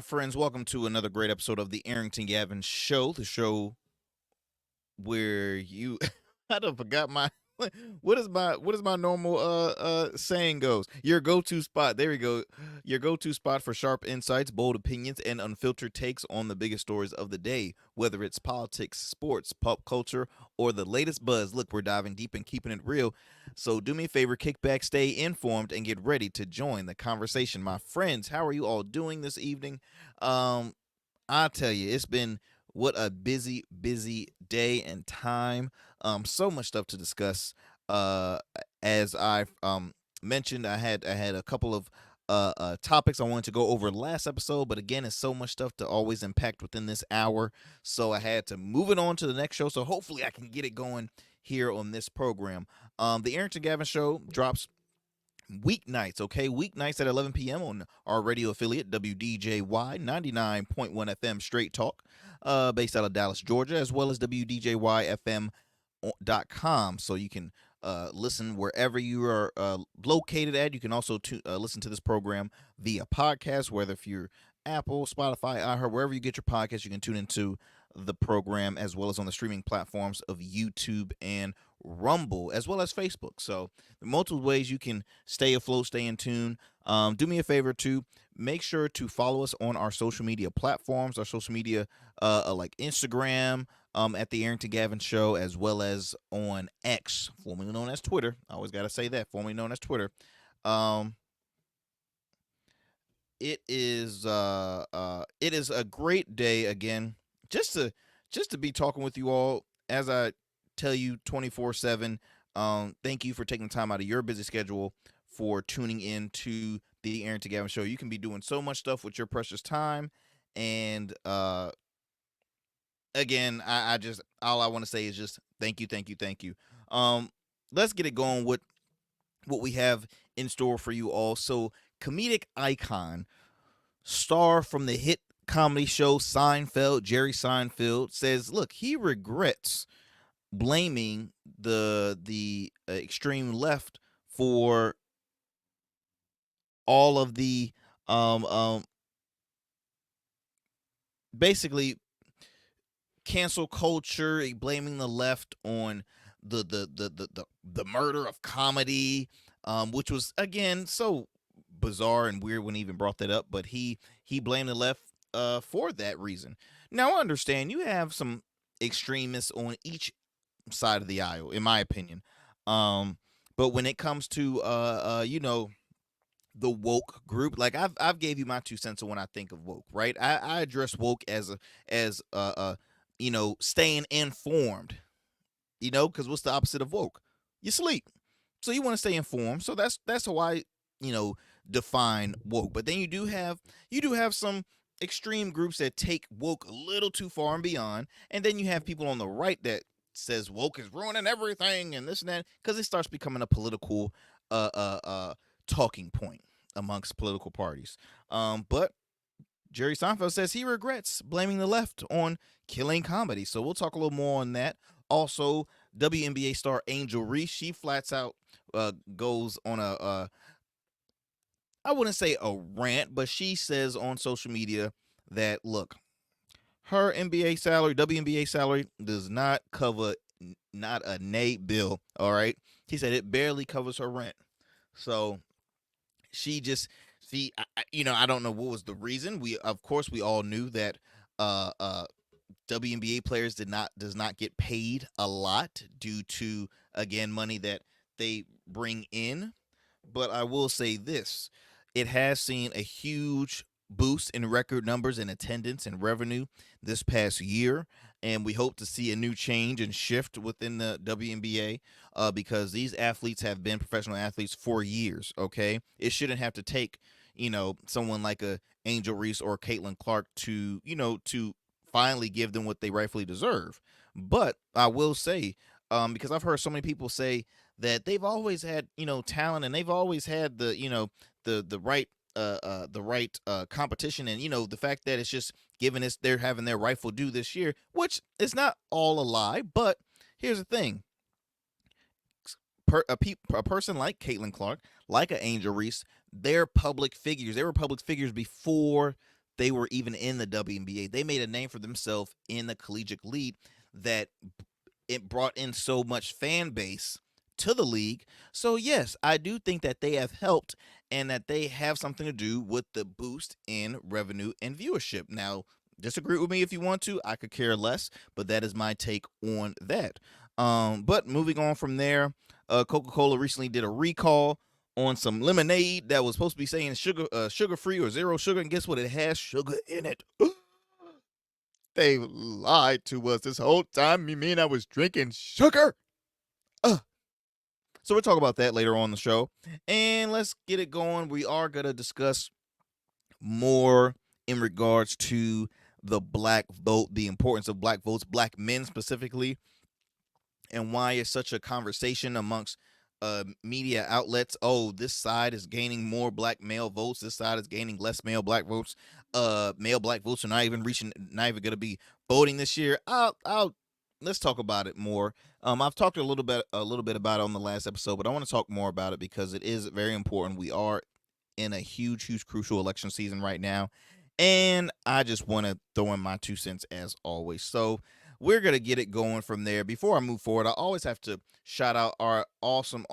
friends? Welcome to another great episode of the Arrington Gavin Show, the show where you I done forgot my what is my normal saying goes. Your go-to spot. There we go. Your go-to spot for sharp insights, bold opinions, and unfiltered takes on the biggest stories of the day, whether it's politics, sports, pop culture, or the latest buzz. Look, we're diving deep and keeping it real. So do me a favor, kick back, stay informed, and get ready to join the conversation. My friends, how are you all doing this evening? Um, I tell you, it's been what a busy day and time. So much stuff to discuss. Uh, as I mentioned, I had a couple of topics I wanted to go over last episode, but again, it's so much stuff to always impact within this hour, so I had to move it on to the next show. So hopefully, I can get it going here on this program. The Arrington Gavin Show drops weeknights, okay? Weeknights at 11 p.m. on our radio affiliate, WDJY 99.1 FM Straight Talk, based out of Dallas, Georgia, as well as WDJYFM.com. So you can listen wherever you are located at. You can also listen to this program via podcast, whether if you're Apple, Spotify, iHeart, wherever you get your podcast, you can tune into the program, as well as on the streaming platforms of YouTube and Rumble, as well as Facebook. So multiple ways you can stay afloat, stay in tune. Do me a favor too. Make sure to follow us on our social media platforms, our social media like Instagram, at the Arrington Gavin Show, as well as on X, formerly known as Twitter. I always got to say that, formerly known as Twitter. Um, it is a great day again, just to be talking with you all as I tell you 24/7. Thank you for taking time out of your busy schedule for tuning in to the Arrington Gavin Show. You can be doing so much stuff with your precious time, and again, I just all I want to say is just thank you, thank you, thank you. Um, let's get it going with what we have in store for you all. So, comedic icon, star from the hit comedy show Seinfeld, Jerry Seinfeld, says, "Look, he regrets blaming the extreme left for all of the um um basically cancel culture, blaming the left on the murder of comedy, which was again so bizarre and weird when he even brought that up. But he blamed the left for that reason. Now I understand you have some extremists on each side of the aisle, in my opinion. Um, but when it comes to the woke group, like I've gave you my 2 cents on when I think of woke, right? I address woke as staying informed, because what's the opposite of woke? You sleep. So you want to stay informed. So that's how I, you know, define woke. But then you do have some extreme groups that take woke a little too far and beyond. And then you have people on the right that says woke is ruining everything and this and that, because it starts becoming a political talking point amongst political parties. But Jerry Seinfeld says he regrets blaming the left on killing comedy. So we'll talk a little more on that. Also, WNBA star Angel Reese, she flats out goes on a I wouldn't say a rant, but she says on social media that, look, her NBA salary, WNBA salary, does not cover not a Nate bill. All right, he said it barely covers her rent. So she just see I don't know what was the reason. We of course we all knew that uh uh WNBA players does not get paid a lot due to, again, money that they bring in. But I will say this: it has seen a huge boost in record numbers and attendance and revenue this past year, and we hope to see a new change and shift within the WNBA, because these athletes have been professional athletes for years. Okay, it shouldn't have to take someone like a Angel Reese or Caitlin Clark to finally give them what they rightfully deserve. But I will say, because I've heard so many people say that they've always had talent, and they've always had the right competition, and the fact that it's just given us they're having their rightful due this year, which is not all a lie. But here's the thing: a person like Caitlin Clark, like a Angel Reese, they're public figures. They were public figures before they were even in the WNBA. They made a name for themselves in the collegiate league that it brought in so much fan base to the league. So yes, I do think that they have helped and that they have something to do with the boost in revenue and viewership. Now, disagree with me if you want to. I could care less, but that is my take on that. But moving on from there, Coca Cola recently did a recall on some lemonade that was supposed to be saying sugar free or zero sugar, and guess what? It has sugar in it. They lied to us this whole time. You mean I was drinking sugar? So we'll talk about that later on in the show. And let's get it going. We are going to discuss more in regards to the black vote, the importance of black votes, black men specifically, and why it's such a conversation amongst media outlets. Oh, this side is gaining more black male votes. This side is gaining less male black votes. Male black votes are not even going to be voting this year. Let's talk about it more. I've talked a little bit about it on the last episode, but I want to talk more about it because it is very important. We are in a huge, crucial election season right now, and I just want to throw in my 2 cents as always. So we're going to get it going from there. Before I move forward, I always have to shout out our awesome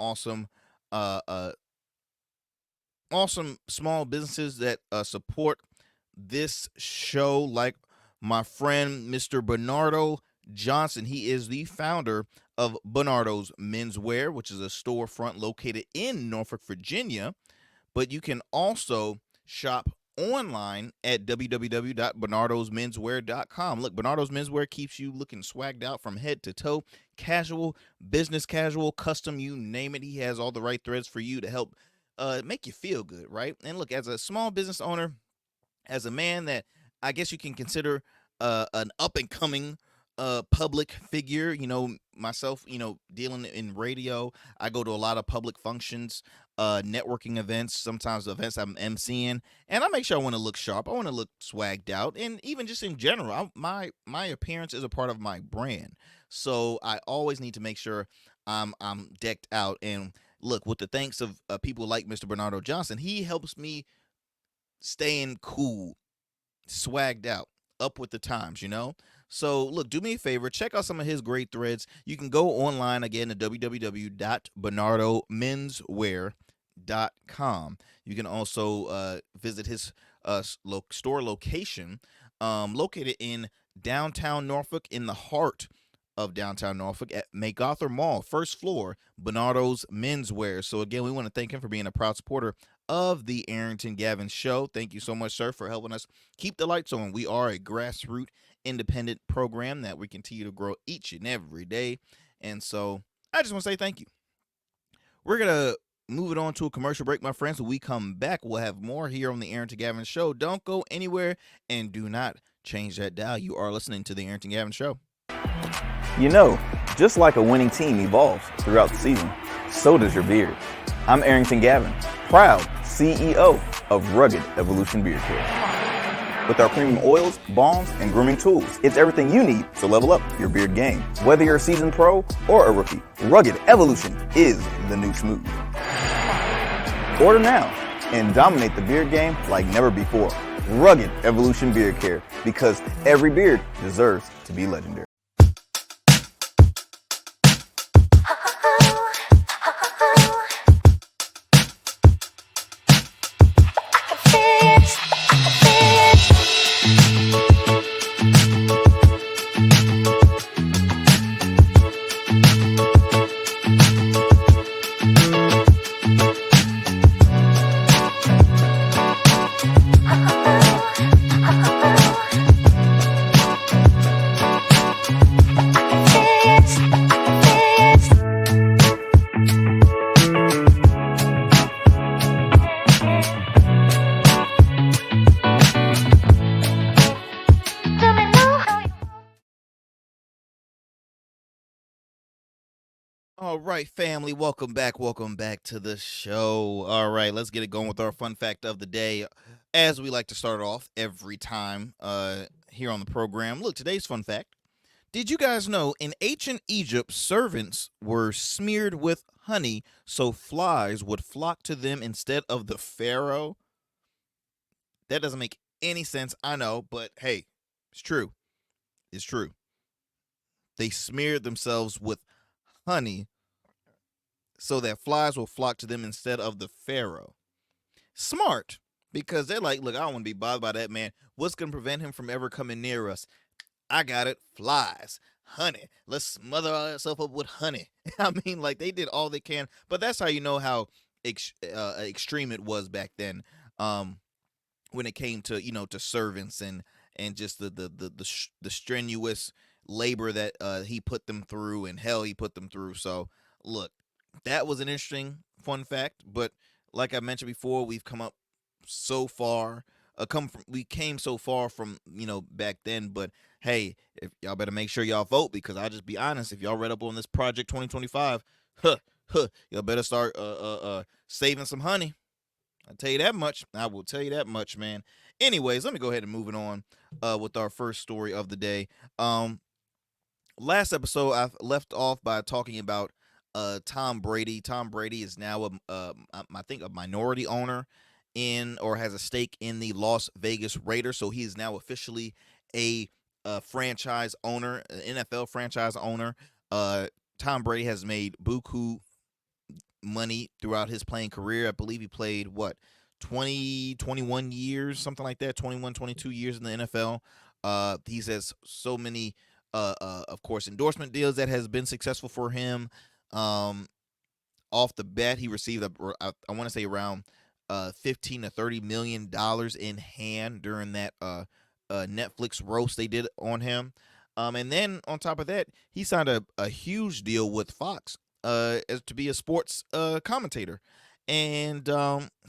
small businesses that support this show, like my friend Mr. Bernardo Johnson. He is the founder of Bernardos Menswear, which is a storefront located in Norfolk, Virginia. But you can also shop online at www.bernardosmenswear.com. Look, Bernardos Menswear keeps you looking swagged out from head to toe. Casual, business casual, custom, you name it. He has all the right threads for you to help make you feel good, right? And look, as a small business owner, as a man that I guess you can consider an up-and-coming public figure, myself, dealing in radio, I go to a lot of public functions, networking events, sometimes events I'm emceeing, and I make sure I want to look sharp. I want to look swagged out, and even just in general, my appearance is a part of my brand. So I always need to make sure I'm decked out. And look, with the thanks of people like Mr. Bernardo Johnson, he helps me staying cool, swagged out, up with the times, So, look, do me a favor, check out some of his great threads. You can go online again at www.bernardomenswear.com. You can also visit his store location, located in downtown Norfolk, in the heart of downtown Norfolk at MacArthur Mall, first floor, Bernardos Menswear. So, again, we want to thank him for being a proud supporter of the Arrington Gavin Show. Thank you so much, sir, for helping us keep the lights on. We are a grassroots independent program that we continue to grow each and every day. And so I just want to say thank you. We're going to move it on to a commercial break, my friends. When we come back, we'll have more here on the Arrington Gavin Show. Don't go anywhere and do not change that dial. You are listening to the Arrington Gavin Show. Just like a winning team evolves throughout the season, so does your beard. I'm Arrington Gavin, proud CEO of Rugged Evolution Beard Care. With our premium oils, balms, and grooming tools, it's everything you need to level up your beard game. Whether you're a seasoned pro or a rookie, Rugged Evolution is the new smooth. Order now and dominate the beard game like never before. Rugged Evolution Beard Care, because every beard deserves to be legendary. All right, family, welcome back to the show. All right, let's get it going with our fun fact of the day, as we like to start off every time here on the program. Look, today's fun fact: did you guys know in ancient Egypt, servants were smeared with honey so flies would flock to them instead of the pharaoh? That doesn't make any sense, I know, but hey, it's true. It's true. They smeared themselves with honey so that flies will flock to them instead of the pharaoh. Smart, because they're like, look, I don't want to be bothered by that man. What's going to prevent him from ever coming near us? I got it. Flies. Honey. Let's smother ourselves up with honey. I mean, like, they did all they can, but that's how you know how extreme it was back then. When it came to, to servants and just the strenuous labor that he put them through and hell he put them through. So look, that was an interesting fun fact. But like I mentioned before, we've come up so far. We came so far from back then. But hey, if y'all better make sure y'all vote, because I'll just be honest, if y'all read up on this Project 2025, y'all better start saving some honey. I'll tell you that much. I will tell you that much, man. Anyways, let me go ahead and move it on with our first story of the day. Last episode, I left off by talking about Tom Brady. Tom Brady is now, I think, a minority owner in, or has a stake in, the Las Vegas Raiders. So he is now officially a franchise owner, an NFL franchise owner. Tom Brady has made buku money throughout his playing career. I believe he played 21 years, something like that, 21, 22 years in the NFL. He has so many of course, endorsement deals that has been successful for him. Off the bat, he received I want to say around 15 to 30 million dollars in hand during that Netflix roast they did on him. And then on top of that, he signed a huge deal with Fox as to be a sports commentator. And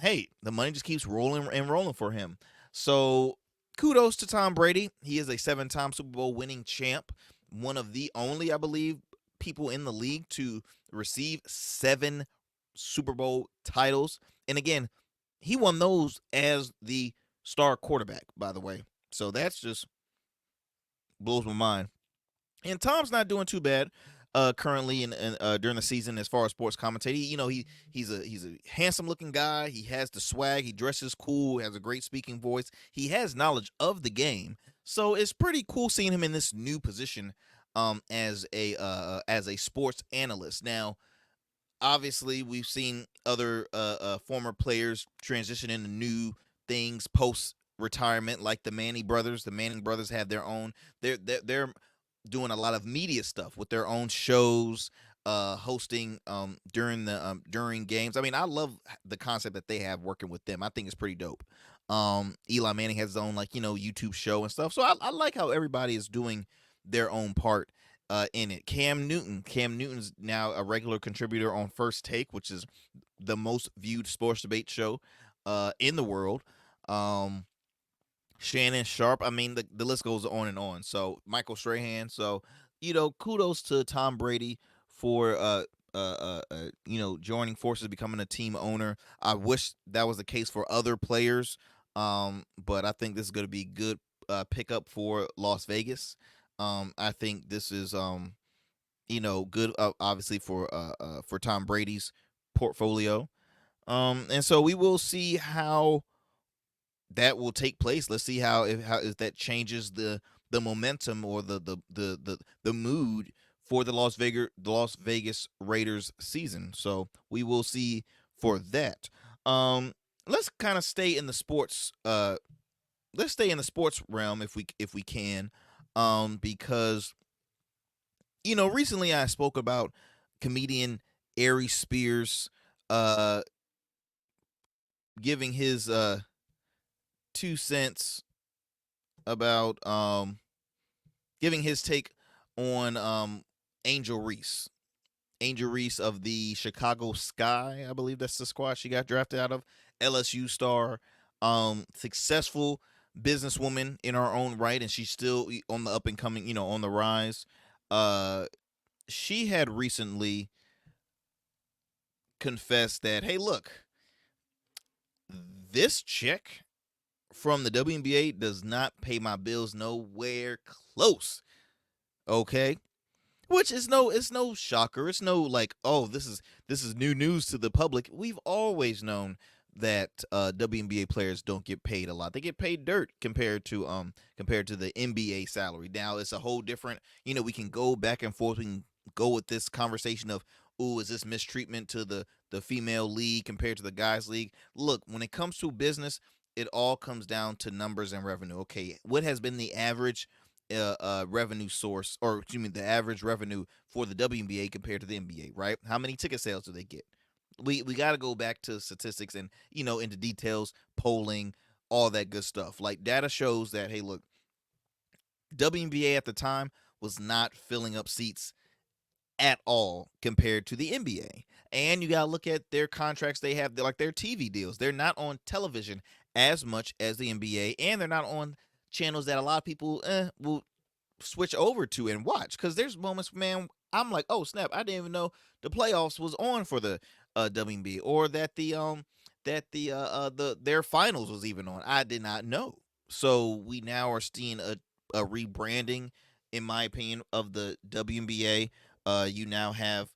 hey, the money just keeps rolling and rolling for him. So kudos to Tom Brady. He is a 7-time Super Bowl winning champ, one of the only, I believe, people in the league to receive 7 Super Bowl titles. And again, he won those as the star quarterback, by the way. So that's just blows my mind. And Tom's not doing too bad currently in during the season as far as sports commentating. He's a handsome looking guy. He has the swag. He dresses cool. Has a great speaking voice. He has knowledge of the game. So it's pretty cool seeing him in this new position as a sports analyst. Now, obviously, we've seen other former players transition into new things post retirement, like the Manning brothers. The Manning brothers have their own. They're doing a lot of media stuff with their own shows, hosting during games. I mean, I love the concept that they have working with them. I think it's pretty dope. Eli Manning has his own YouTube show and stuff. So I like how everybody is doing their own part in it. Cam Newton's now a regular contributor on First Take, which is the most viewed sports debate show in the world. Shannon Sharp. I mean, the list goes on and on. So Michael Strahan. So kudos to Tom Brady for joining forces, becoming a team owner. I wish that was the case for other players, but I think this is going to be good pickup for Las Vegas. I think this is good obviously for Tom Brady's portfolio. And so we will see how that will take place. Let's see how if that changes the momentum or the mood for the Las Vegas Raiders season. So we will see for that. Let's kind of stay in the sports. Let's stay in the sports realm if we can, because recently I spoke about comedian Aries Spears giving his 2 cents about giving his take on Angel Reese. Angel Reese of the Chicago Sky, I believe that's the squad she got drafted out of. LSU star, successful businesswoman in her own right, and she's still on the up and coming, on the rise. She had recently confessed that, hey, look, this chick from the WNBA does not pay my bills nowhere close. Okay? Which is it's no shocker. It's no oh, this is new news to the public. We've always known that WNBA players don't get paid a lot. They get paid dirt compared to the NBA salary. Now it's a whole different. We can go back and forth. We can go with this conversation of, ooh, is this mistreatment to the female league compared to the guys league? Look, when it comes to business, it all comes down to numbers and revenue. Okay, what has been the average revenue source, or excuse me, the average revenue for the WNBA compared to the NBA, right? How many ticket sales do they get? We got to go back to statistics and into details, polling, all that good stuff. Like data shows that, hey, look, WNBA at the time was not filling up seats at all compared to the NBA. And you got to look at their contracts they have, like their TV deals. They're not on television as much as the NBA, and they're not on channels that a lot of people will switch over to and watch. Because there's moments, man, I'm like, oh snap, I didn't even know the playoffs was on for the WNBA, or that the their finals was even on. I did not know. So we now are seeing a rebranding, in my opinion, of the WNBA. You now have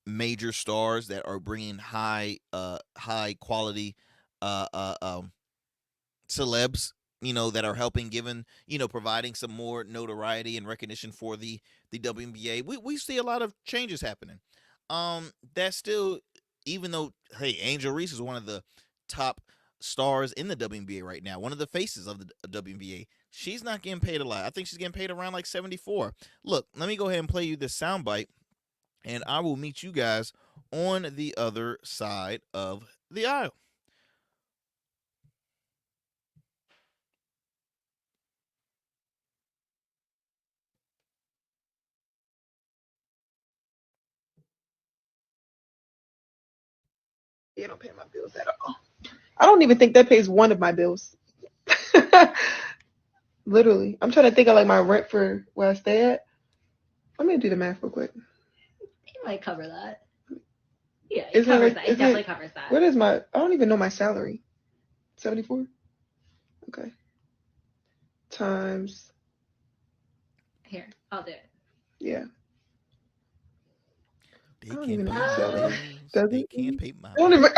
major stars that are bringing high quality uh, uh, um, celebs, that are helping, giving, providing some more notoriety and recognition for the WNBA. We see a lot of changes happening. That's still, even though, hey, Angel Reese is one of the top stars in the WNBA right now, one of the faces of the WNBA. She's not getting paid a lot. I think she's getting paid around like 74. Look, let me go ahead and play you this soundbite, and I will meet you guys on the other side of the aisle. They don't pay my bills at all. I don't even think that pays one of my bills. Literally. I'm trying to think of like my rent for where I stay at. Let me do the math real quick. It might cover that. Yeah, it Isn't covers it, that. It definitely covers that. What is my, I don't even know my salary. 74? Okay. Times. Here, I'll do it. Yeah. They I don't can't even pay know my my salary. bills. Does They it? can't pay my I don't bills. even.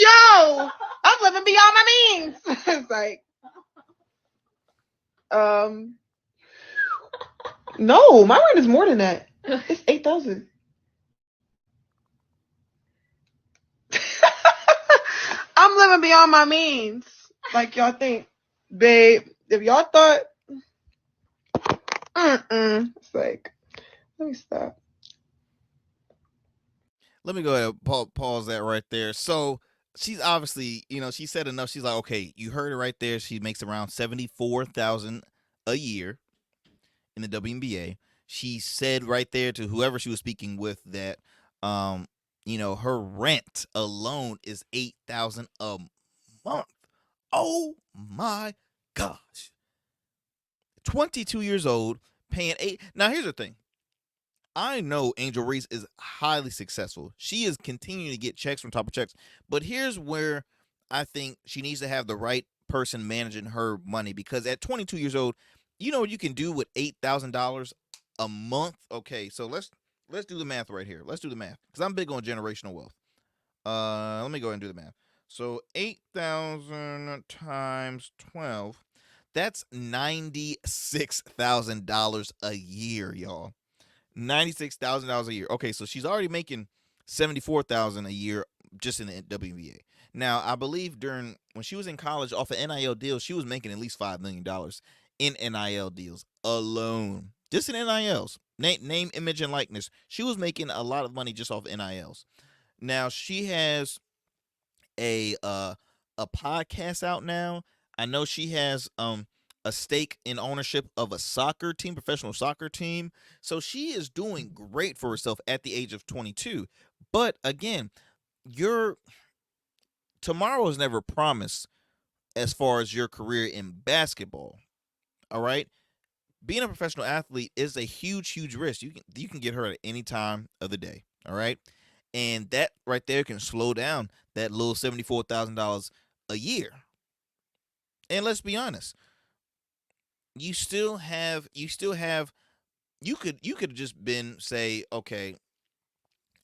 Yo! I'm living beyond my means. It's like, no, my rent is more than that. It's 8,000. I'm living beyond my means. Like y'all think, babe. If y'all thought, it's like, let me stop. Let me go ahead and pause that right there. So she's obviously, she said enough. She's like, okay, you heard it right there. She makes around 74,000 a year in the WNBA. She said right there to whoever she was speaking with that, her rent alone is 8,000 a month. Oh my gosh! 22 years old, paying eight. Now here's the thing. I know Angel Reese is highly successful. She is continuing to get checks from top of checks. But here's where I think she needs to have the right person managing her money, because at 22 years old, you know what you can do with $8,000 a month. Okay, so let's do the math right here. Let's do the math, because I'm big on generational wealth. Let me go ahead and do the math. So 8,000 times 12, that's $96,000 a year, y'all. $96,000 a year. Okay, so she's already making 74,000 a year just in the WNBA. Now, I believe when she was in college off of NIL deals, she was making at least $5 million in NIL deals alone, just in NILs, name, image, and likeness. She was making a lot of money just off NILs. Now she has a podcast out now. I know she has a stake in ownership of a soccer team, professional soccer team. So she is doing great for herself at the age of 22. But again, your tomorrow is never promised as far as your career in basketball. All right? Being a professional athlete is a huge risk. You can get hurt at any time of the day. All right? And that right there can slow down that little $74,000 a year. And let's be honest, you could have just been, say, okay,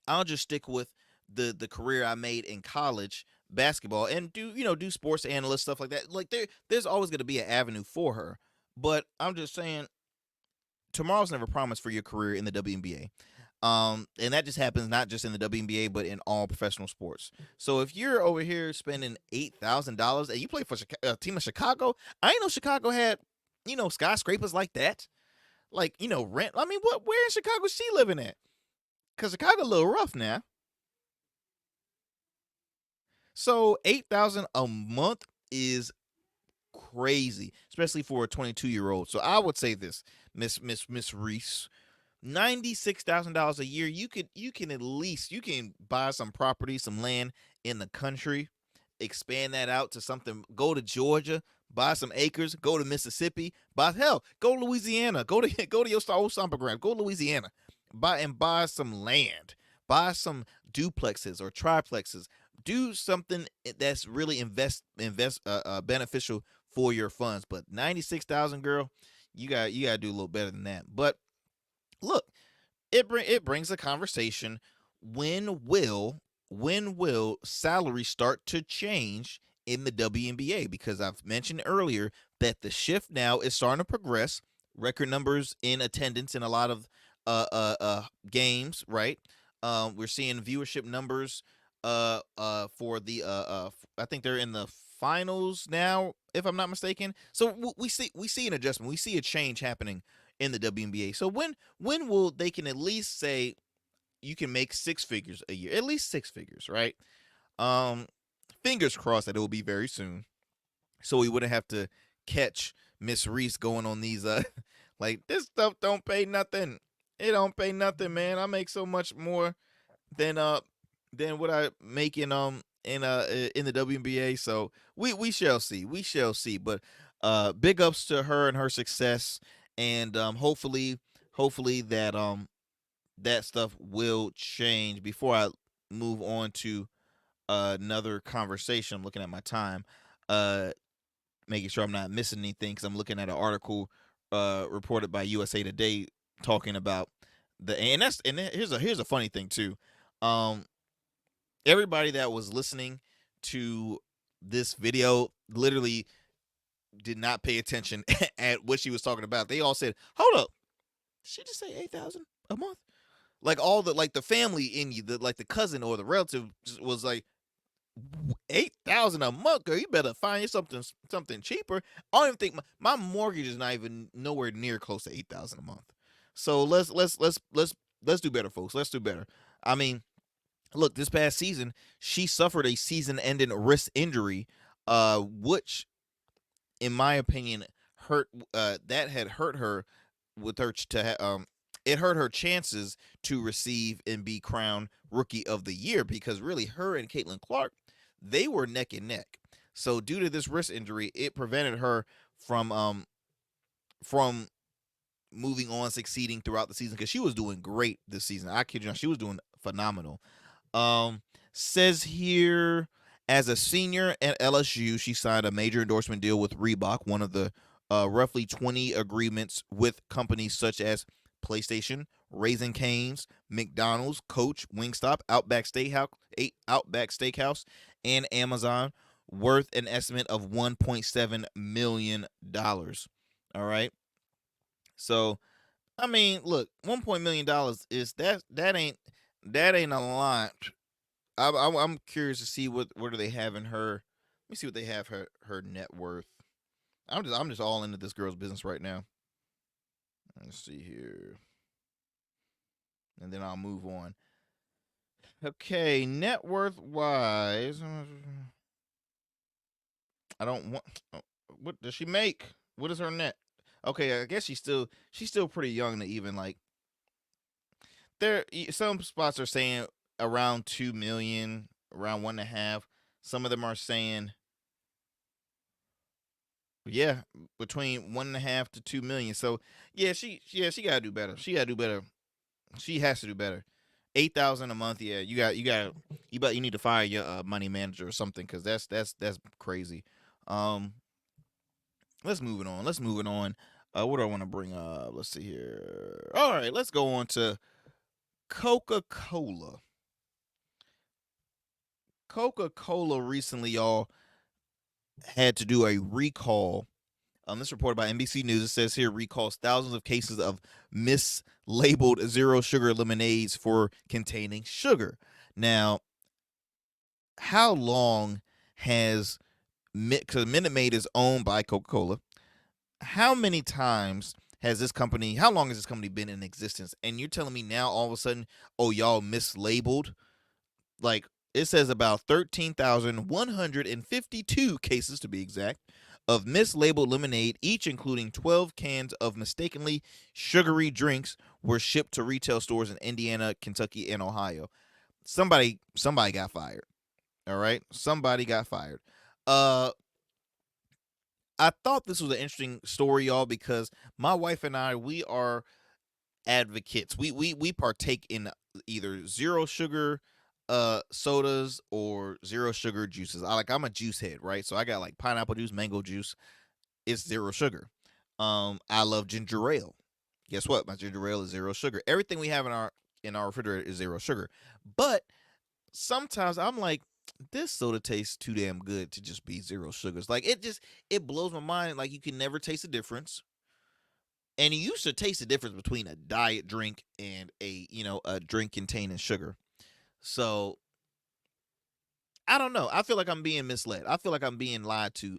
I'll just stick with the career I made in college basketball and do sports analyst stuff like that. Like there's always going to be an avenue for her. But I'm just saying, tomorrow's never promised for your career in the WNBA. And that just happens not just in the WNBA, but in all professional sports. So if you're over here spending $8,000 and you play for a team of Chicago, I ain't know Chicago had, skyscrapers like that. Like, rent. I mean, where in Chicago is she living at? Because Chicago a little rough now. So $8,000 a month is crazy, especially for a 22-year-old. So I would say this, Miss Reese, $96,000 a year. You can at least buy some property, some land in the country, expand that out to something. Go to Georgia, buy some acres. Go to Mississippi, go to Louisiana. Go to your old stomping ground. Go to Louisiana, buy some land. Buy some duplexes or triplexes. Do something that's really beneficial for your funds. But 96,000, girl, you got to do a little better than that. But look, it brings a conversation. When will salary start to change in the WNBA? Because I've mentioned earlier that the shift now is starting to progress. Record numbers in attendance in a lot of games, right? We're seeing viewership numbers for the I think they're in the finals now, if I'm not mistaken. So we see an adjustment. We see a change happening in the WNBA. So when will they can at least say you can make six figures a year, at least six figures, right? Fingers crossed that it will be very soon, so we wouldn't have to catch Miss Reese going on these like, this stuff don't pay nothing. It don't pay nothing, man. I make so much more than what I make in the WNBA. So we shall see. We shall see. But big ups to her and her success, and hopefully that stuff will change. Before I move on to another conversation, I'm looking at my time, making sure I'm not missing anything, because I'm looking at an article reported by USA Today talking about here's a funny thing too. Everybody that was listening to this video literally did not pay attention at what she was talking about. They all said, "Hold up, did she just say 8,000 a month?" Like all the family in you, the cousin or the relative was like, 8,000 a month, girl. You better find you something cheaper. I don't even think my mortgage is not even nowhere near close to 8,000 a month. So let's do better, folks. Let's do better. I mean, look, this past season she suffered a season-ending wrist injury, which, in my opinion, hurt. That had hurt her with her it hurt her chances to receive and be crowned Rookie of the Year, because really her and Caitlin Clark, they were neck and neck. So due to this wrist injury, it prevented her from moving on, succeeding throughout the season, because she was doing great this season. I kid you not, she was doing phenomenal. Says here, as a senior at LSU, she signed a major endorsement deal with Reebok, one of the roughly 20 agreements with companies such as PlayStation, Raising Cane's, McDonald's, Coach, Wingstop, Outback Steakhouse, and Amazon, worth an estimate of $1.7 million. All right. So, I mean, look, $1 million is that ain't a lot. I'm curious to see what do they have in her. Let me see what they have her net worth. I'm just all into this girl's business right now. Let's see here, and then I'll move on. Okay, net worth wise, I don't want. What does she make? What is her net? Okay, I guess she's still pretty young to even like. There, some spots are saying around 2 million, around 1.5. Some of them are saying, yeah, between 1.5 to 2 million. So yeah, she gotta do better. She gotta do better. She has to do better. 8,000 a month. Yeah, you need to fire your money manager or something, because that's crazy. Let's move it on. What do I want to bring up? Let's see here. All right, let's go on to Coca Cola. Coca Cola recently, y'all, had to do a recall. This reported by NBC News. It says here recalls thousands of cases of mislabeled zero sugar lemonades for containing sugar. Now, how long has, because Minute Maid is owned by Coca Cola, how many times has this company, how long has this company been in existence? And you're telling me now all of a sudden, oh, y'all mislabeled? Like, it says about 13,152 cases, to be exact, of mislabeled lemonade, each including 12 cans of mistakenly sugary drinks, were shipped to retail stores in Indiana, Kentucky, and Ohio. Somebody got fired. All right? Somebody got fired. I thought this was an interesting story, y'all, because my wife and I, we are advocates. We partake in either zero sugar sodas or zero sugar juices. I'm a juice head, right? So I got like pineapple juice, mango juice. It's zero sugar. I love ginger ale. Guess what? My ginger ale is zero sugar. Everything we have in our refrigerator is zero sugar. But sometimes I'm like, this soda tastes too damn good to just be zero sugars. Like, it blows my mind. Like, you can never taste the difference. And you used to taste the difference between a diet drink and a drink containing sugar. So, I don't know. I feel like I'm being misled. I feel like I'm being lied to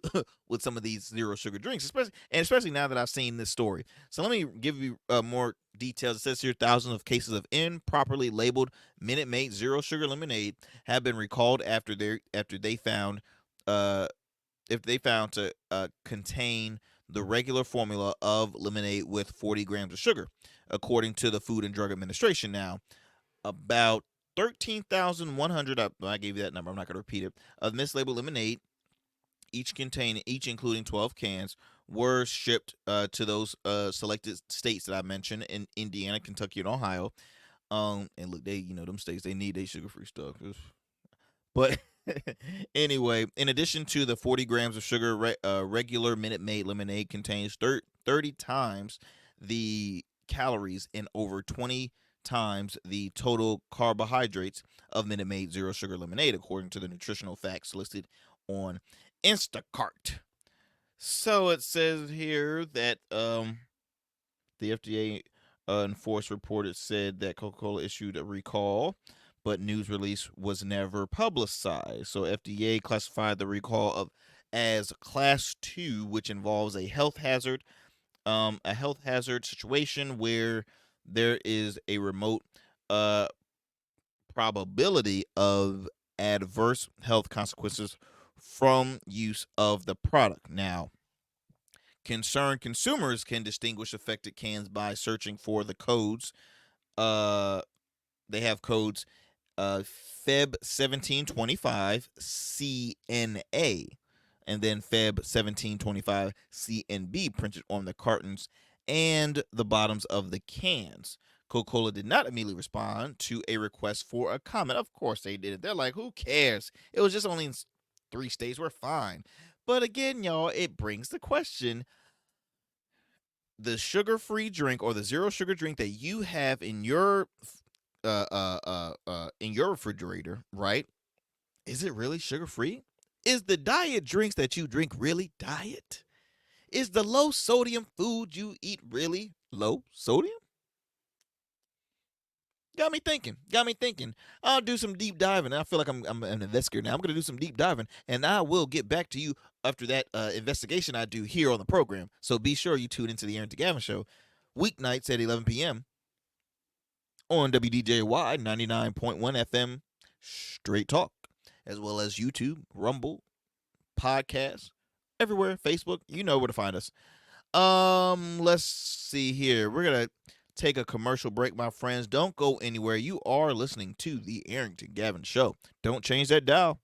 with some of these zero sugar drinks, especially now that I've seen this story. So let me give you more details. It says here thousands of cases of improperly labeled Minute Maid zero sugar lemonade have been recalled after they found to contain the regular formula of lemonade with 40 grams of sugar, according to the Food and Drug Administration. Now, about 13,100, I gave you that number, I'm not going to repeat it, of mislabeled lemonade, each including 12 cans, were shipped to those selected states that I mentioned in Indiana, Kentucky, and Ohio. And look, them states, they need their sugar-free stuff. But anyway, in addition to the 40 grams of sugar, regular Minute Maid lemonade contains 30 times the calories and over 20 times the total carbohydrates of Minute Maid zero sugar lemonade, according to the nutritional facts listed on Instacart. So it says here that the FDA enforced report said that Coca-Cola issued a recall, but news release was never publicized. So FDA classified the recall as Class 2, which involves a health hazard situation where there is a remote probability of adverse health consequences from use of the product. Now, concerned consumers can distinguish affected cans by searching for the codes. They have codes Feb 1725 CNA and then Feb 1725 CNB printed on the cartons and the bottoms of the cans. Coca-Cola did not immediately respond to a request for a comment. Of course they did. They're like, who cares? It was just only in 3 states. We're fine. But again, y'all, it brings the question, the sugar-free drink or the zero sugar drink that you have in your refrigerator, right? Is it really sugar-free? Is the diet drinks that you drink really diet? Is the low sodium food you eat really low sodium? Got me thinking. I'll do some deep diving. I feel like I'm an investigator now. I'm going to do some deep diving, and I will get back to you after that investigation I do here on the program. So be sure you tune into the Arrington Gavin Show weeknights at 11 p.m. on WDJY 99.1 FM Straight Talk, as well as YouTube, Rumble, podcasts, everywhere, Facebook. You know where to find us. Let's see here. We're going to take a commercial break, my friends. Don't go anywhere. You are listening to the Arrington Gavin Show. Don't change that dial.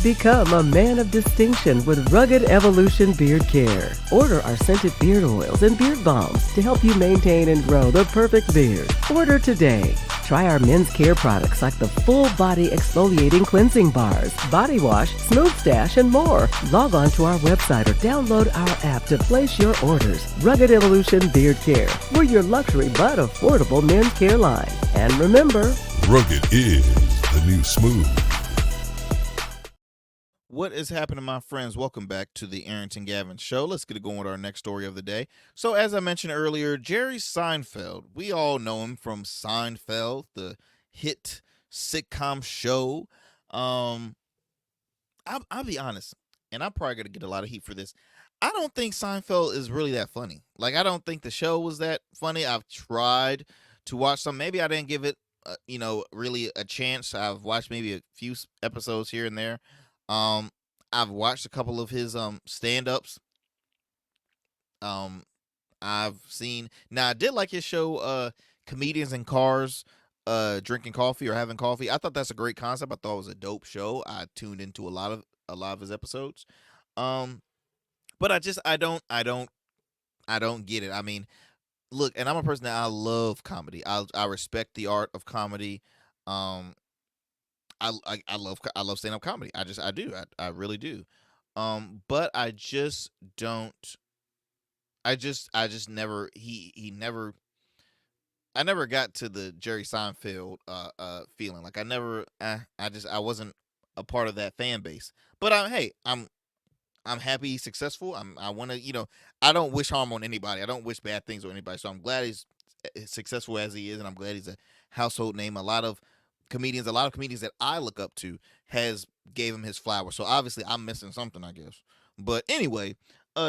Become a man of distinction with Rugged Evolution Beard Care. Order our scented beard oils and beard balms to help you maintain and grow the perfect beard. Order today. Try our men's care products like the full body exfoliating cleansing bars, body wash, smooth stash, and more. Log on to our website or download our app to place your orders. Rugged Evolution Beard Care. We're your luxury but affordable men's care line. And remember, rugged is the new smooth. What is happening, my friends? Welcome back to the Arrington Gavin Show. Let's get going with our next story of the day. So, as I mentioned earlier, Jerry Seinfeld. We all know him from Seinfeld, the hit sitcom show. I'll be honest, and I'm probably gonna get a lot of heat for this. I don't think Seinfeld is really that funny. Like, I don't think the show was that funny. I've tried to watch some. Maybe I didn't give it, really a chance. I've watched maybe a few episodes here and there. I've watched a couple of his stand-ups. I've seen now I did like his show Comedians in Cars drinking coffee or having coffee. I thought that's a great concept. I thought it was a dope show. I tuned into a lot of his episodes. But I don't get it. I mean, look, and I'm a person that I love comedy. I respect the art of comedy. I love stand up comedy. I do. I really do. But I just don't. I just never. He never. I never got to the Jerry Seinfeld feeling. Like I wasn't a part of that fan base. But I'm happy he's successful. I want to, I don't wish harm on anybody. I don't wish bad things on anybody. So I'm glad he's as successful as he is, and I'm glad he's a household name. A lot of comedians that I look up to has gave him his flowers. So obviously I'm missing something, I guess. But anyway,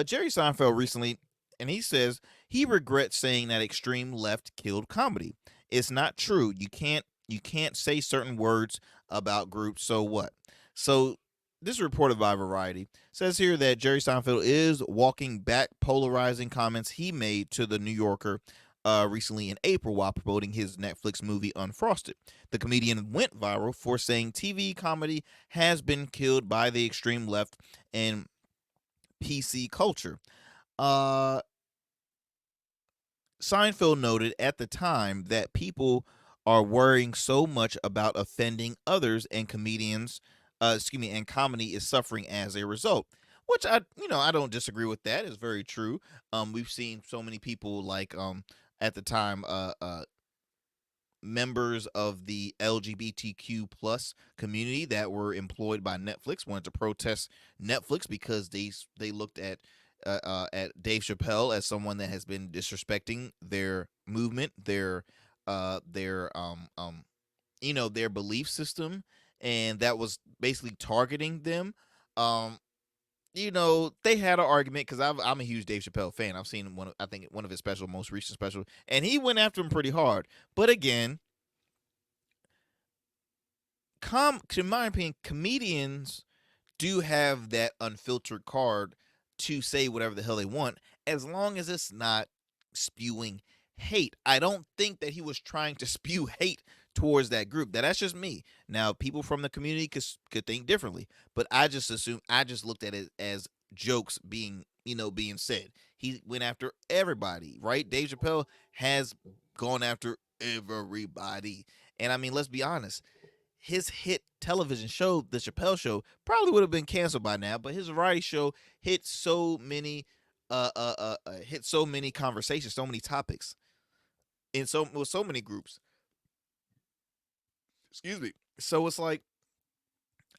Jerry Seinfeld recently, and he says he regrets saying that extreme left killed comedy. It's not true. You can't say certain words about groups. So what? So this is reported by Variety. Says here that Jerry Seinfeld is walking back polarizing comments he made to the New Yorker recently in April while promoting his Netflix movie Unfrosted. The comedian went viral for saying TV comedy has been killed by the extreme left and PC culture. Seinfeld noted at the time that people are worrying so much about offending others, and and comedy is suffering as a result. Which I don't disagree with that. It's very true. We've seen so many people like at the time members of the LGBTQ plus community that were employed by Netflix wanted to protest Netflix because they looked at Dave Chappelle as someone that has been disrespecting their movement, their belief system, and that was basically targeting them. They had an argument because I'm a huge Dave Chappelle fan. I've seen one of his most recent special, and he went after him pretty hard. But again, in my opinion, comedians do have that unfiltered card to say whatever the hell they want, as long as it's not spewing hate. I don't think that he was trying to spew hate towards that group. That's just me. Now, people from the community could think differently, but I just looked at it as jokes being said. He went after everybody, right? Dave Chappelle has gone after everybody. And I mean, let's be honest. His hit television show, The Chappelle Show, probably would have been canceled by now, but his variety show hit so many conversations, so many topics, with so many groups. Excuse me. So it's like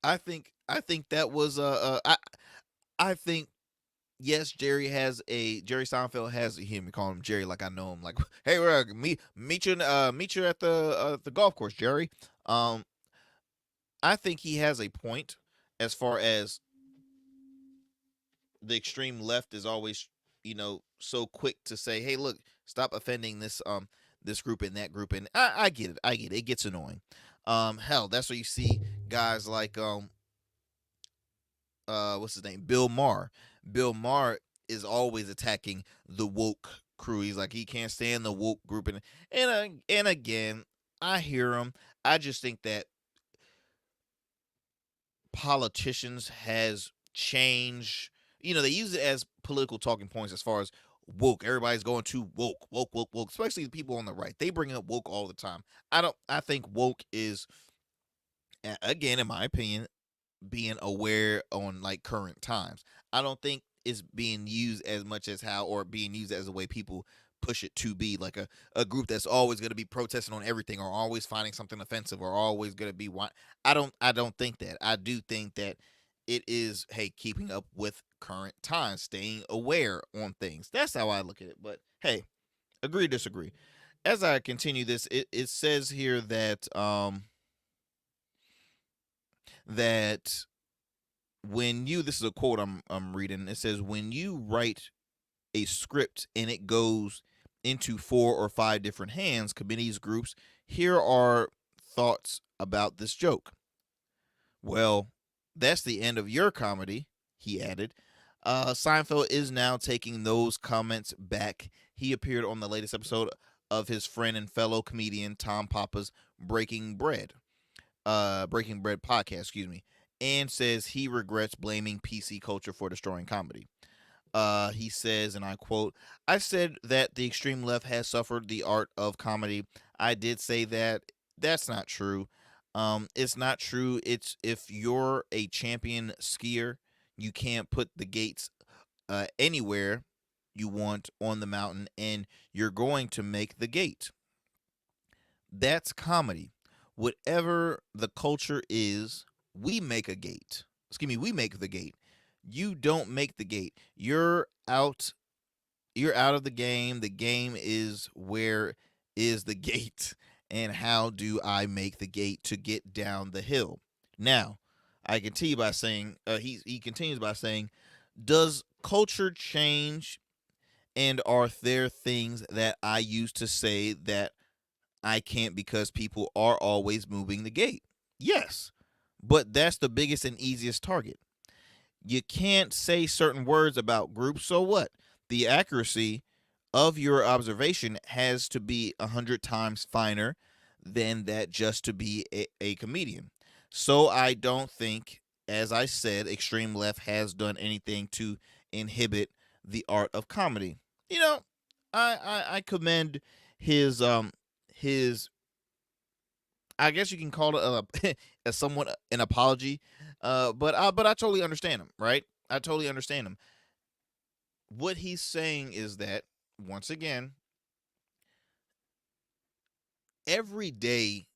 I think that was I think yes, Jerry Seinfeld has a him. We call him Jerry like I know him. Like, hey, we're meet you at the golf course, Jerry. I think he has a point as far as the extreme left is always, so quick to say, hey, look, stop offending this group and that group, and I get it. It gets annoying. Hell, that's where you see guys like what's his name, Bill Maher. Bill Maher is always attacking the woke crew. He's like he can't stand the woke group, and again, I hear him. I just think that politicians has changed. They use it as political talking points as far as woke. Everybody's going to woke, woke, woke, woke. Especially the people on the right. They bring up woke all the time. I think woke is, again, in my opinion, being aware on like current times. I don't think it's being used as much as how, or being used as a way people push it to be like a group that's always going to be protesting on everything, or always finding something offensive, or always going to be I don't think that. I do think that it is, hey, keeping up with current times, staying aware on things. That's how I look at it. But hey, agree, disagree. As I continue this, it says here that that this is a quote I'm reading. It says, when you write a script and it goes into 4 or 5 different hands, committees, groups, here are thoughts about this joke. Well, that's the end of your comedy, he added. Seinfeld is now taking those comments back. He appeared on the latest episode of his friend and fellow comedian Tom Papa's Breaking Bread podcast, and says he regrets blaming PC culture for destroying comedy. He says, and I quote, "I said that the extreme left has suffered the art of comedy. I did say that. That's not true. It's not true. It's, if you're a champion skier, you can't put the gates anywhere you want on the mountain, and you're going to make the gate. That's comedy. Whatever the culture is, we make a gate. We make the gate. You don't make the gate. You're out of the game. The game is, where is the gate, and how do I make the gate to get down the hill? Now, I continue by saying, he continues by saying, does culture change, and are there things that I used to say that I can't because people are always moving the gate? Yes, but that's the biggest and easiest target. You can't say certain words about groups, so what? The accuracy of your observation has to be 100 times finer than that just to be a comedian. So I don't think, as I said, extreme left has done anything to inhibit the art of comedy. I commend his I guess you can call it a somewhat an apology, but I totally understand him, right? I totally understand him. What he's saying is that, once again, every day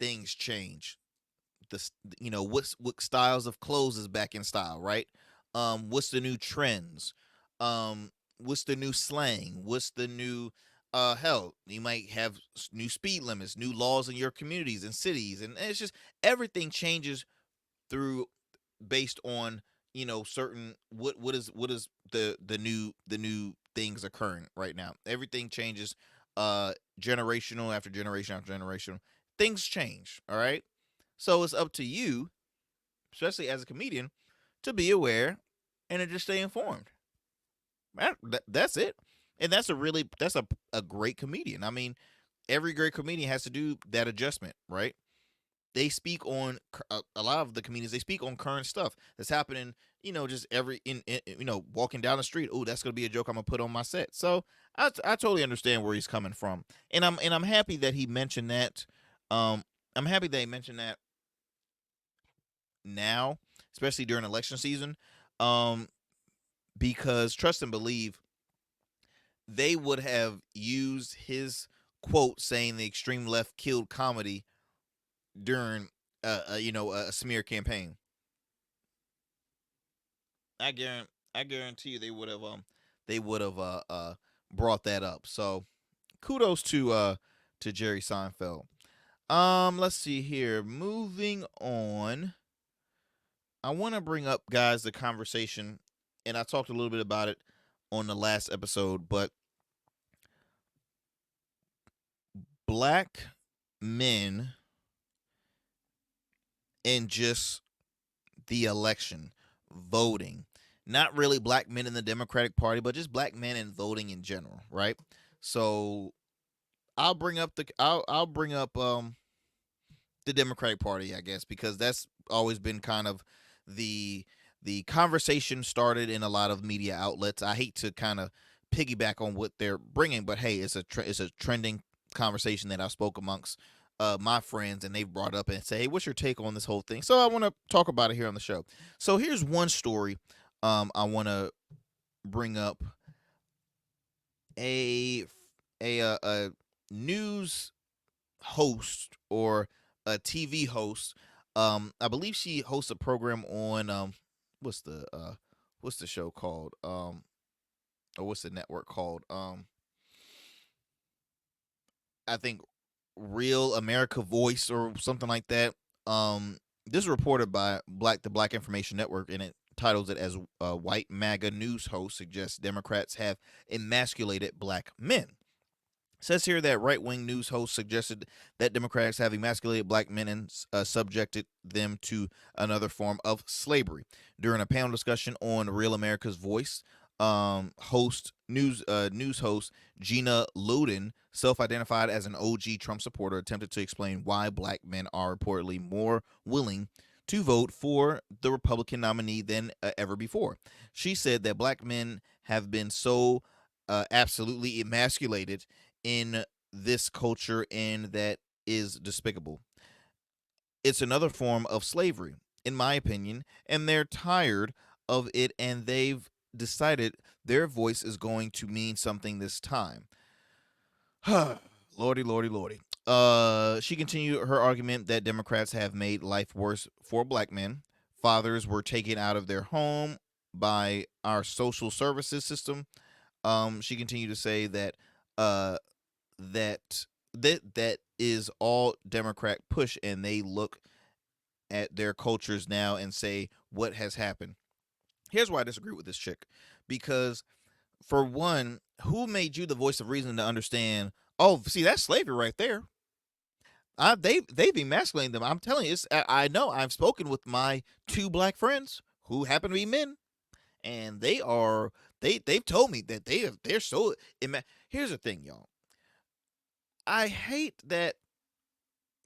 things change. What styles of clothes is back in style, right? What's the new trends? What's the new slang? What's the new hell, you might have new speed limits, new laws in your communities and cities, and it's just, everything changes through, based on, certain, what is the new things occurring right now. Everything changes, generational after generation after generation. Things change, all right? So it's up to you, especially as a comedian, to be aware and to just stay informed. That's it. And that's a great comedian. I mean, every great comedian has to do that adjustment, right? They speak on, a lot of the comedians, they speak on current stuff that's happening, just walking down the street. Oh, that's going to be a joke I'm going to put on my set. So I totally understand where he's coming from. And I'm happy that he mentioned that. I'm happy that he mentioned that now, especially during election season. Because trust and believe, they would have used his quote saying the extreme left killed comedy during a smear campaign. I guarantee you they would have brought that up. So kudos to Jerry Seinfeld. Let's see here. Moving on. I want to bring up, guys, the conversation, and I talked a little bit about it on the last episode, but black men in just the election, voting, not really black men in the Democratic Party, but just black men in voting in general, right? So I'll bring up the Democratic Party, I guess, because that's always been kind of the conversation started in a lot of media outlets. I hate to kind of piggyback on what they're bringing, but hey, it's a trending conversation that I spoke amongst my friends, and they've brought up and say, hey, what's your take on this whole thing? So I want to talk about it here on the show. So here's one story I want to bring up. A news host or a TV host. I believe she hosts a program on what's the show called? Or what's the network called? I think Real America Voice or something like that. This is reported by the Black Information Network, and it titles it as "White MAGA News Host Suggests Democrats Have Emasculated Black Men." It says here that right-wing news host suggested that Democrats have emasculated black men and subjected them to another form of slavery. During a panel discussion on Real America's Voice, news host Gina Loudon, self-identified as an OG Trump supporter, attempted to explain why black men are reportedly more willing to vote for the Republican nominee than ever before. She said that black men have been so absolutely emasculated in this culture, and that is despicable. It's another form of slavery, in my opinion, and they're tired of it, and they've decided their voice is going to mean something this time. Lordy, lordy, lordy. She continued her argument that Democrats have made life worse for black men. Fathers were taken out of their home by our social services system. She continued to say that that is all Democrat push, and they look at their cultures now and say, what has happened? Here's why I disagree with this chick, because for one, who made you the voice of reason to understand? Oh, see, that's slavery right there. They've emasculated them. I'm telling you, I know. I've spoken with my two black friends who happen to be men, and they've told me that they're so. Here's the thing, y'all. I hate that,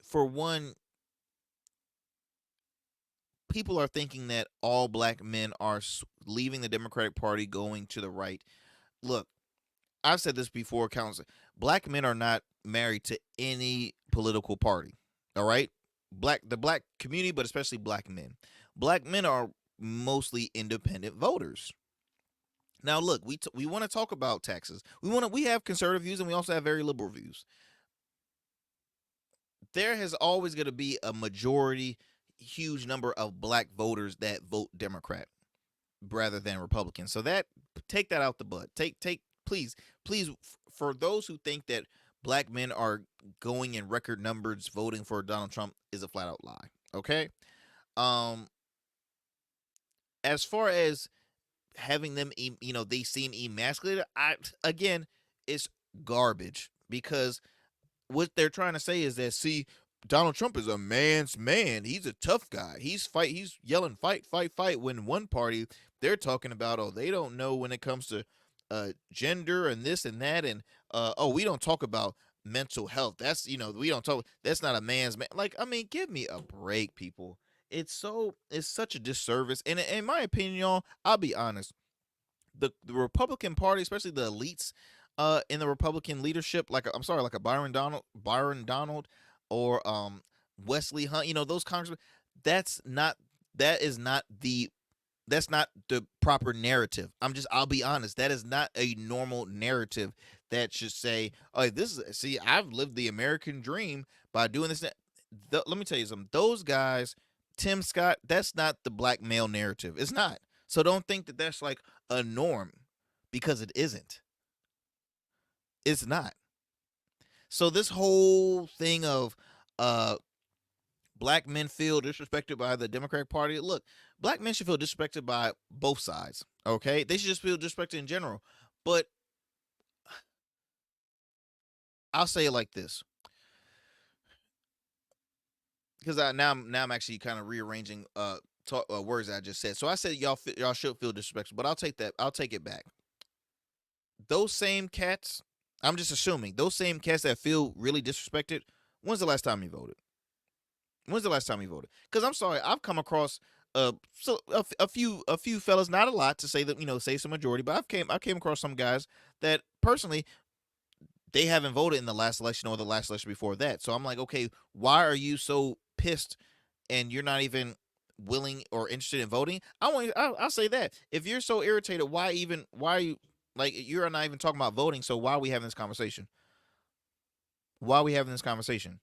for one, people are thinking that all black men are leaving the Democratic Party, going to the right. Look, I've said this before, counselor. Black men are not married to any political party. All right? The black community, but especially black men. Black men are mostly independent voters. Now, look, we want to talk about taxes. We have conservative views, and we also have very liberal views. There has always going to be a majority, huge number of black voters that vote Democrat rather than Republican. So take that out the butt. Please, for those who think that black men are going in record numbers voting for Donald Trump, is a flat out lie. Okay. As far as having them, they seem emasculated. Again, it's garbage, because what they're trying to say is that, see, Donald Trump is a man's man. He's a tough guy. He's yelling fight, fight, fight. When one party, they're talking about, oh, they don't know when it comes to gender and this and that, and we don't talk about mental health. That's we don't talk. That's not a man's man. Like, I mean, give me a break, people. It's such a disservice. And in my opinion, y'all, I'll be honest. The Republican Party, especially the elites in the Republican leadership, like a Byron Donald, or Wesley Hunt, those congressmen. That's not the proper narrative. I'll be honest. That is not a normal narrative that should say, oh, I've lived the American dream by doing this. Let me tell you something. Those guys, Tim Scott, that's not the black male narrative. It's not. So don't think that that's like a norm, because it isn't. It's not. So this whole thing of black men feel disrespected by the Democratic Party. Look, black men should feel disrespected by both sides. Okay, they should just feel disrespected in general. But I'll say it like this, because now I'm actually kind of rearranging words that I just said. So I said y'all should feel disrespected, but I'll take it back. Those same cats, I'm just assuming, those same cats that feel really disrespected. When's the last time you voted? When's the last time you voted? Because I'm sorry, I've come across a few fellas, not a lot to say that, say it's a majority, but I came across some guys that personally they haven't voted in the last election or the last election before that. So I'm like, okay, why are you so pissed and you're not even willing or interested in voting? I'll say that. If you're so irritated, why are you, like, you're not even talking about voting, so why are we having this conversation? Why are we having this conversation?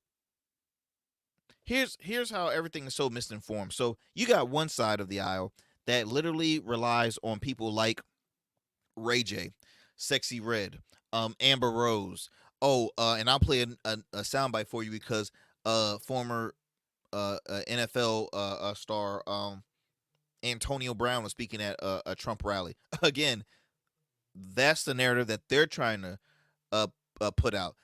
Here's how everything is so misinformed. So you got one side of the aisle that literally relies on people like Ray J, Sexy Red, Amber Rose. Oh, and I'll play a soundbite for you because former NFL star Antonio Brown was speaking at a Trump rally. Again, that's the narrative that they're trying to put out,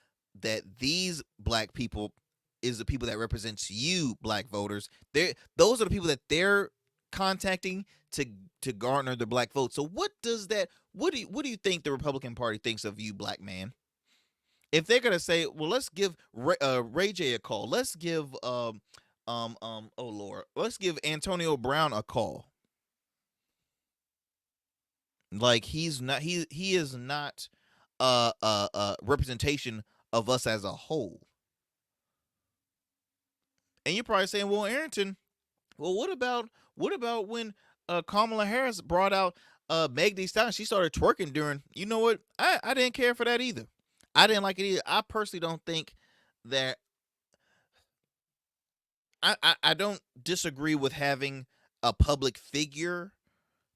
that these black people is the people that represents you, black voters. Those are the people that they're contacting to garner the black vote. So what do you think the Republican Party thinks of you, black man? If they're gonna say, well, let's give Ray J a call, let's give oh Lord, let's give Antonio Brown a call. Like he is not representation of us as a whole. And you're probably saying, well, Arrington, well, what about when Kamala Harris brought out Meg Thee Stallion? She started twerking during. You know what? I didn't care for that either. I didn't like it either. I personally don't think that. I don't disagree with having a public figure,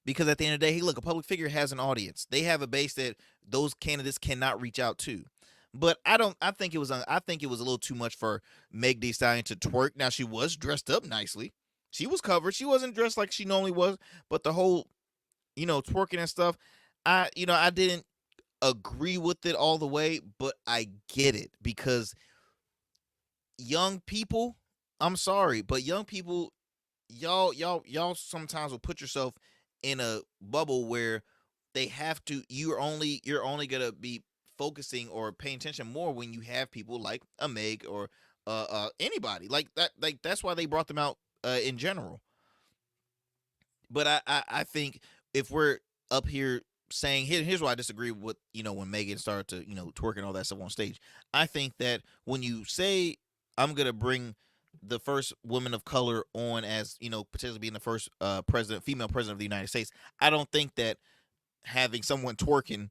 because at the end of the day, hey, look, a public figure has an audience. They have a base that those candidates cannot reach out to. But I think it was a little too much for Meg Thee Stallion to twerk. Now, she was dressed up nicely. She was covered. She wasn't dressed like she normally was. But the whole, twerking and stuff, I didn't agree with it all the way, but I get it, because young people, I'm sorry, but young people, y'all sometimes will put yourself in a bubble where they have to. You're only gonna be focusing or paying attention more when you have people like a Meg or anybody like that. Like, that's why they brought them out in general. But I think if we're up here saying, here's why I disagree with, when Megan started to, twerking all that stuff on stage. I think that when you say, I'm gonna bring the first woman of color on as, potentially being the first female president of the United States, I don't think that having someone twerking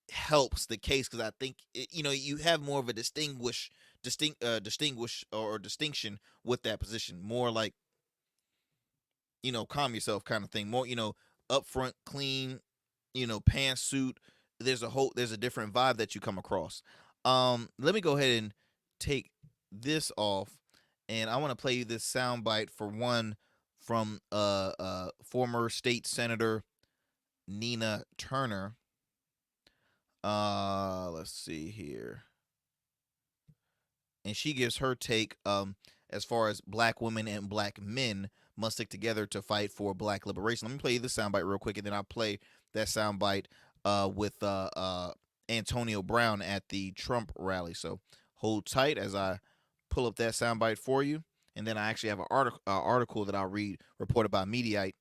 helps the case, because I think you have more of a distinction with that position, more like, calm yourself kind of thing, more upfront, clean, pantsuit. There's a different vibe that you come across. Let me go ahead and take this off, and I want to play you this soundbite from former state senator Nina Turner. Let's see here. And she gives her take as far as black women and black men must stick together to fight for black liberation. Let me play you this soundbite real quick, and then I'll play that soundbite with Antonio Brown at the Trump rally. So hold tight as I pull up that soundbite for you, and then I actually have an article that I'll read, reported by Mediaite,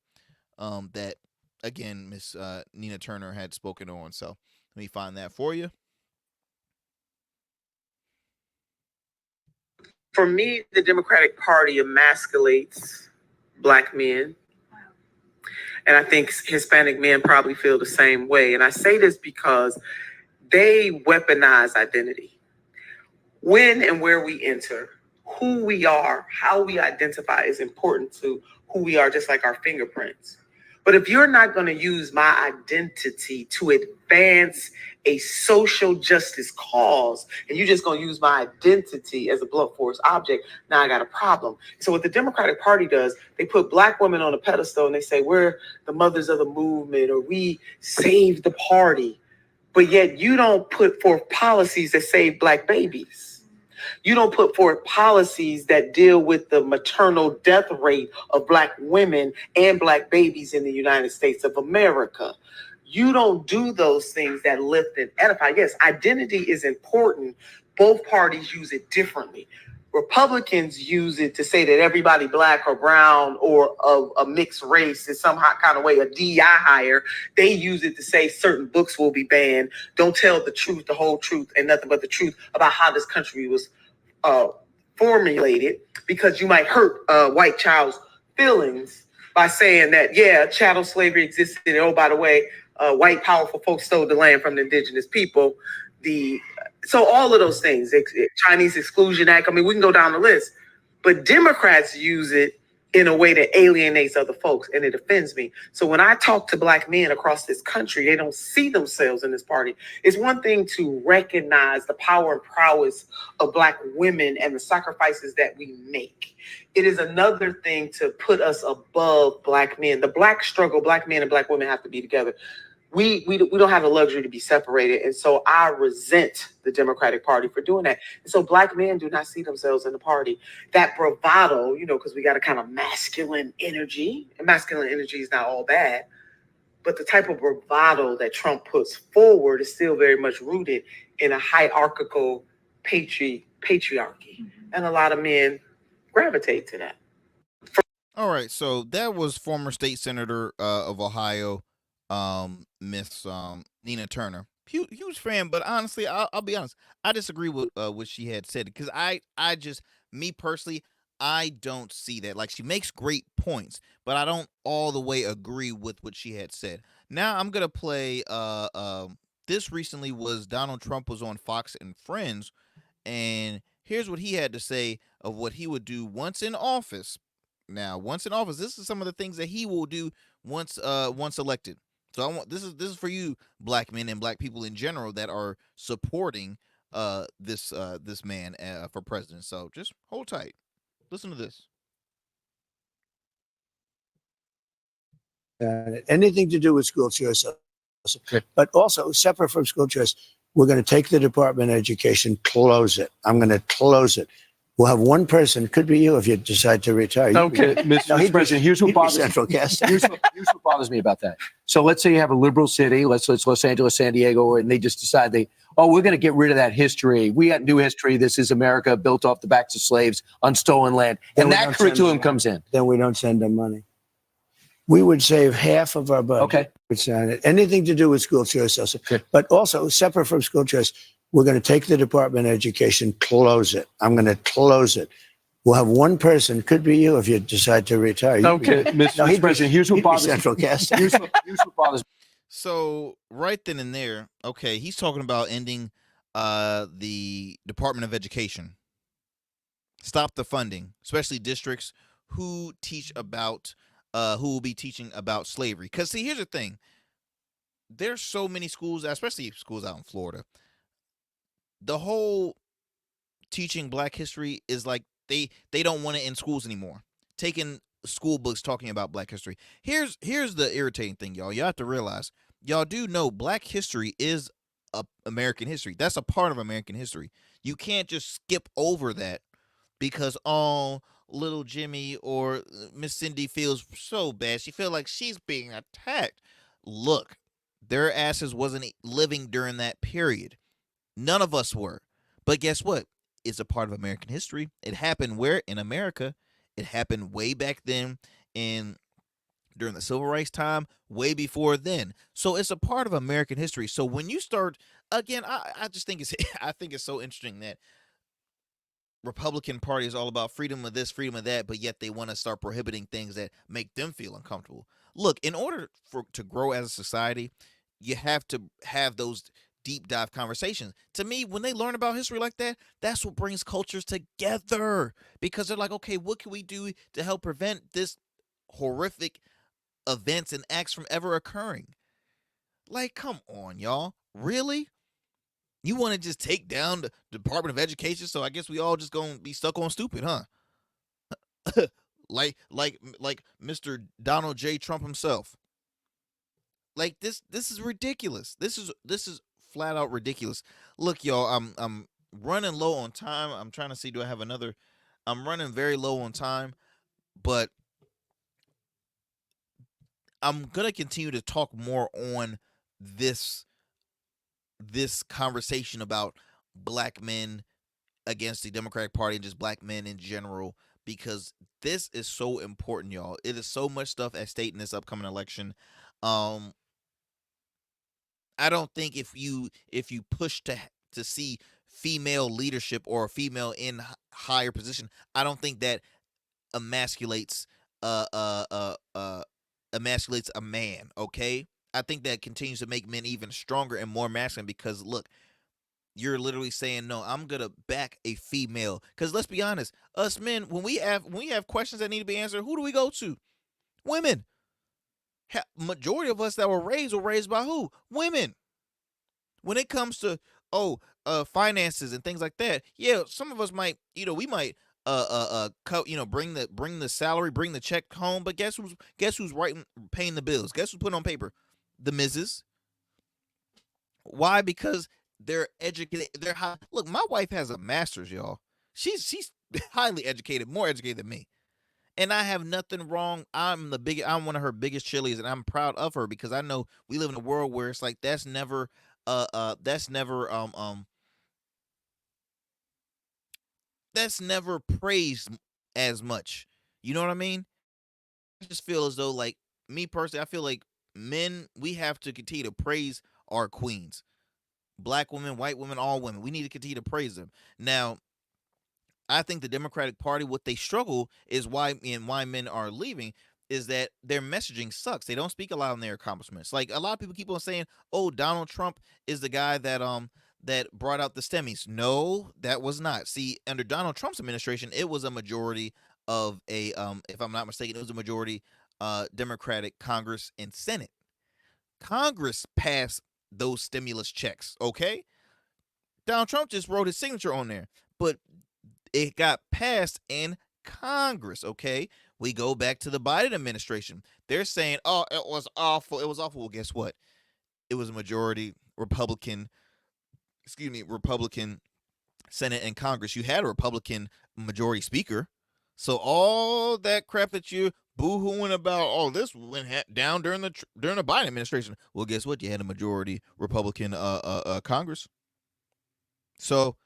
that again Miss Nina Turner had spoken on. So let me find that for you. For me, the Democratic Party emasculates black men. And I think Hispanic men probably feel the same way. And I say this because they weaponize identity. When and where we enter, who we are, how we identify is important to who we are, just like our fingerprints. But if you're not going to use my identity to advance a social justice cause, and you're just going to use my identity as a blunt force object, now I got a problem. So what the Democratic Party does, they put black women on a pedestal and they say, we're the mothers of the movement, or we saved the party. But yet you don't put forth policies that save black babies. You don't put forth policies that deal with the maternal death rate of black women and black babies in the United States of America. You don't do those things that lift and edify. Yes, identity is important. Both parties use it differently. Republicans use it to say that everybody black or brown or of a mixed race is somehow kind of way a DEI hire. They use it to say certain books will be banned. Don't tell the truth, the whole truth, and nothing but the truth about how this country was formulated, because you might hurt a white child's feelings by saying that, yeah, chattel slavery existed. And oh, by the way, white powerful folks stole the land from the indigenous people. So all of those things, Chinese Exclusion Act, I mean, we can go down the list, but Democrats use it in a way that alienates other folks, and it offends me. So when I talk to black men across this country, they don't see themselves in this party. It's one thing to recognize the power and prowess of black women and the sacrifices that we make. It is another thing to put us above black men. The black struggle, black men and black women have to be together. We don't have the luxury to be separated. And so I resent the Democratic Party for doing that. And so black men do not see themselves in the party. That bravado, because we got a kind of masculine energy, and masculine energy is not all bad, but the type of bravado that Trump puts forward is still very much rooted in a hierarchical patriarchy. And a lot of men gravitate to that. All right, so that was former state senator of Ohio, Miss Nina Turner. Huge fan, but honestly, I'll be honest, I disagree with what she had said, because I just, me personally, I don't see that. Like, she makes great points, but I don't all the way agree with what she had said. Now I'm gonna play. This recently was Donald Trump was on Fox and Friends, and here's what he had to say of what he would do once in office. Now, once in office, this is some of the things that he will do once elected. So I want this is for you, black men and black people in general that are supporting this man for president. So just hold tight. Listen to this. Anything to do with school choice, but also separate from school choice, we're going to take the Department of Education, close it. I'm going to close it. We'll have one person. It could be you if you decide to retire. Okay, Mr. President, here's what bothers central cast. here's what bothers me about that. So let's say you have a liberal city, let's Los Angeles, San Diego, and they just decide we're going to get rid of that history. We got new history. This is America built off the backs of slaves on stolen land. And that curriculum comes in. Then we don't send them money. We would save half of our budget. Okay. Anything to do with school choice, but also separate from school choice, we're going to take the Department of Education, close it. I'm going to close it. We'll have one person. Could be you if you decide to retire. Okay, Mr. President, here's what bothers me. Central cast. Here's what bothers me. So right then and there, okay, he's talking about ending the Department of Education. Stop the funding, especially districts who teach about who will be teaching about slavery. Because see, here's the thing: there's so many schools, especially schools out in Florida. The whole teaching Black history is like they don't want it in schools anymore. Taking school books talking about Black history. Here's the irritating thing, y'all. You have to realize, y'all do know Black history is American history. That's a part of American history. You can't just skip over that because little Jimmy or Miss Cindy feels so bad. She feels like she's being attacked. Look, their asses wasn't living during that period. None of us were. But guess what? It's a part of American history. It happened where? In America. It happened way back then during the Civil Rights time, way before then. So it's a part of American history. So when you start, again, I just think I think it's so interesting that Republican Party is all about freedom of this, freedom of that, but yet they want to start prohibiting things that make them feel uncomfortable. Look, in order to grow as a society, you have to have those deep dive conversations. To me, when they learn about history like that, that's what brings cultures together, because they're like, okay, what can we do to help prevent this horrific events and acts from ever occurring? Like, come on, y'all. Really? You want to just take down the Department of Education? So I guess we all just gonna be stuck on stupid, huh? like Mr. Donald J. Trump himself. Like this is ridiculous. This is flat out ridiculous. Look, y'all, I'm running low on time. I'm trying to see, do I have another? I'm running very low on time, but I'm gonna continue to talk more on this conversation about Black men against the Democratic Party and just black men in general, because this is so important, y'all. It is so much stuff at stake in this upcoming election. Um, I don't think if you push to see female leadership or a female in higher position, I don't think that emasculates uh uh uh uh emasculates a man. Okay, I think that continues to make men even stronger and more masculine, because look, you're literally saying, no, I'm gonna back a female. Because let's be honest, us men, when we have questions that need to be answered, who do we go to? Women. Majority of us that were raised by who? Women. When it comes to finances and things like that, yeah, some of us might, we might bring the salary, bring the check home, but guess who's paying the bills? Guess who's putting on paper? The missus. Why? Because they're educated. They're high. Look, my wife has a master's, y'all. She's highly educated, more educated than me. And I have nothing wrong. I'm one of her biggest cheerleaders, and I'm proud of her, because I know we live in a world where it's like that's never praised as much. You know what I mean? I just feel as though, like, me personally, I feel like men, we have to continue to praise our queens. Black women, white women, all women. We need to continue to praise them. Now, I think the Democratic Party, what they struggle is why men are leaving, is that their messaging sucks. They don't speak a lot on their accomplishments. Like, a lot of people keep on saying, "Oh, Donald Trump is the guy that brought out the STEMIs." No, that was not. See, under Donald Trump's administration, it was a majority of if I'm not mistaken, it was a majority Democratic Congress and Senate. Congress passed those stimulus checks. Okay, Donald Trump just wrote his signature on there, but it got passed in Congress. Okay, we go back to the Biden administration. They're saying, "Oh, it was awful. It was awful." Well, guess what? It was a majority Republican Senate and Congress. You had a Republican majority speaker. So all that crap that you boo-hooing about, oh, this went down during the Biden administration. Well, guess what? You had a majority Republican Congress. So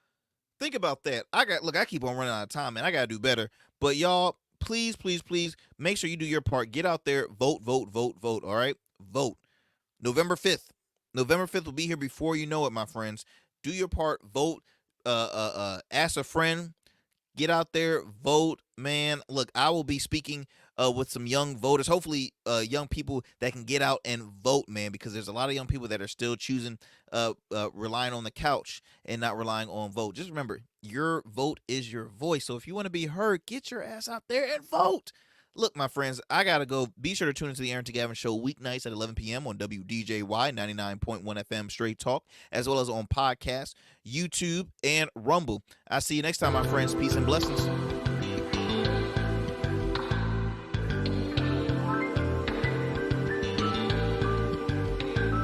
think about that. I keep on running out of time, man. I gotta do better. But y'all, please, please, please make sure you do your part. Get out there, vote, vote, vote, vote. All right, vote. November 5th. November 5th will be here before you know it, my friends. Do your part. Vote. Ask a friend. Get out there, vote, man. Look, I will be speaking with some young voters, hopefully young people that can get out and vote, man, because there's a lot of young people that are still choosing, relying on the couch and not relying on vote. Just remember, your vote is your voice. So if you want to be heard, get your ass out there and vote. Look, my friends, I got to go. Be sure to tune into the Arrington Gavin Show weeknights at 11 p.m. on WDJY 99.1 FM Straight Talk, as well as on podcast, YouTube, and Rumble. I'll see you next time, my friends. Peace and blessings.